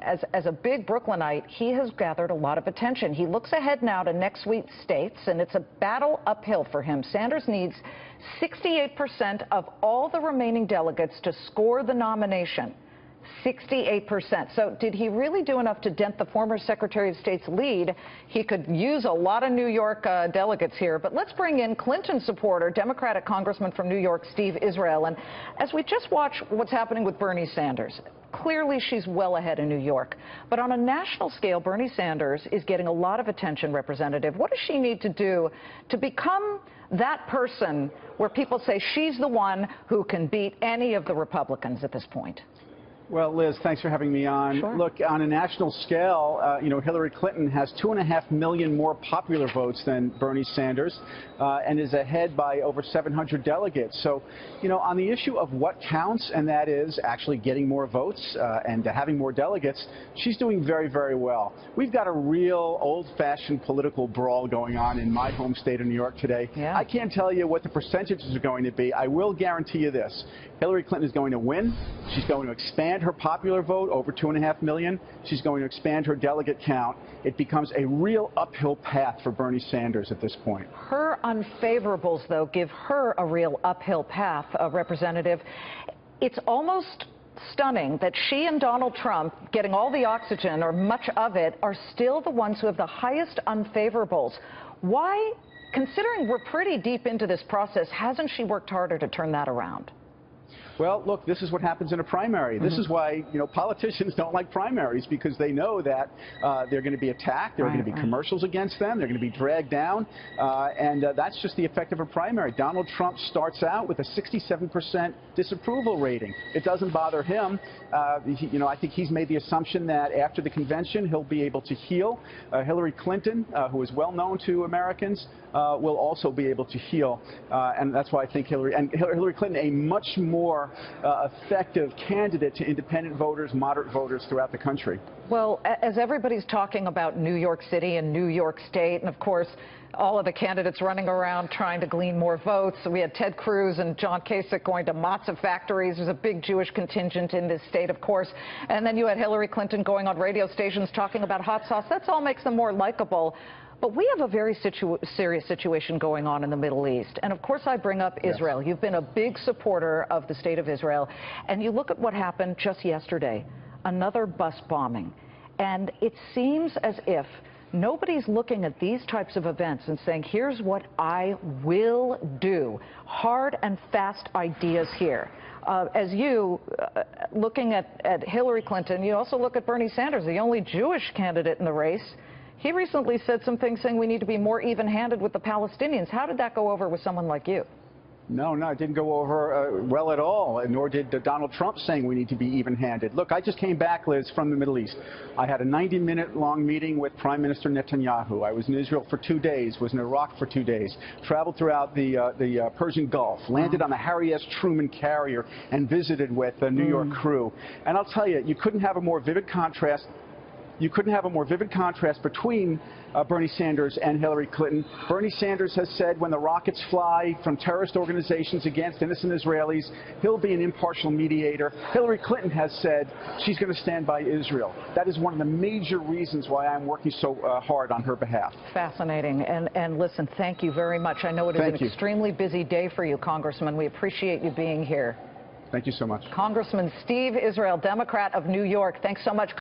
as a big Brooklynite, he has gathered a lot of attention. He looks ahead now to next week's states, and it's a battle uphill for him. Sanders needs 68% of all the remaining delegates to score the nomination. 68%. So did he really do enough to dent the former Secretary of State's lead? He could use a lot of New York delegates here. But let's bring in Clinton supporter, Democratic Congressman from New York, Steve Israel. And as we just watch what's happening with Bernie Sanders, clearly she's well ahead in New York. But on a national scale, Bernie Sanders is getting a lot of attention, Representative. What does she need to do to become that person where people say she's the one who can beat any of the Republicans at this point? Well, Liz, thanks for having me on. Sure. Look, on a national scale, Hillary Clinton has 2.5 million more popular votes than Bernie Sanders and is ahead by over 700 delegates. So, on the issue of what counts, and that is actually getting more votes and having more delegates, she's doing very, very well. We've got a real old-fashioned political brawl going on in my home state of New York today. Yeah. I can't tell you what the percentages are going to be. I will guarantee you this. Hillary Clinton is going to win. She's going to expand her popular vote over 2.5 million. She's going to expand her delegate count. It becomes a real uphill path for Bernie Sanders at this point. Her unfavorables, though, give her a real uphill path, Representative. It's almost stunning that she and Donald Trump, getting all the oxygen or much of it, are still the ones who have the highest unfavorables. Why, considering we're pretty deep into this process, hasn't she worked harder to turn that around? Well, look, this is what happens in a primary. This is why, politicians don't like primaries, because they know that they're going to be attacked. There are going to be commercials against them. They're going to be dragged down. And that's just the effect of a primary. Donald Trump starts out with a 67% disapproval rating. It doesn't bother him. I think he's made the assumption that after the convention, he'll be able to heal. Hillary Clinton, who is well known to Americans, will also be able to heal. And that's why I think Hillary Clinton, a much more effective candidate to independent voters, moderate voters throughout the country. Well, as everybody's talking about New York City and New York State, and of course, all of the candidates running around trying to glean more votes. We had Ted Cruz and John Kasich going to matzah factories. There's a big Jewish contingent in this state, of course. And then you had Hillary Clinton going on radio stations talking about hot sauce. That all makes them more likable. But we have a very serious situation going on in the Middle East. And of course, I bring up Israel. You've been a big supporter of the state of Israel. And you look at what happened just yesterday, another bus bombing. And it seems as if nobody's looking at these types of events and saying, here's what I will do. Hard and fast ideas here. As you, looking at Hillary Clinton, you also look at Bernie Sanders, the only Jewish candidate in the race. He recently said some things saying we need to be more even-handed with the Palestinians. How did that go over with someone like you? No, it didn't go over well at all, nor did Donald Trump saying we need to be even-handed. Look, I just came back, Liz, from the Middle East. I had a 90-minute-long meeting with Prime Minister Netanyahu. I was in Israel for 2 days, was in Iraq for 2 days, traveled throughout the Persian Gulf, landed on the Harry S. Truman carrier, and visited with the New York crew. And I'll tell you, you couldn't have a more vivid contrast. You couldn't have a more vivid contrast between Bernie Sanders and Hillary Clinton. Bernie Sanders has said when the rockets fly from terrorist organizations against innocent Israelis, he'll be an impartial mediator. Hillary Clinton has said she's going to stand by Israel. That is one of the major reasons why I'm working so hard on her behalf. Fascinating. And listen, thank you very much. I know it is an extremely busy day for you, Congressman. We appreciate you being here. Thank you so much. Congressman Steve Israel, Democrat of New York. Thanks so much.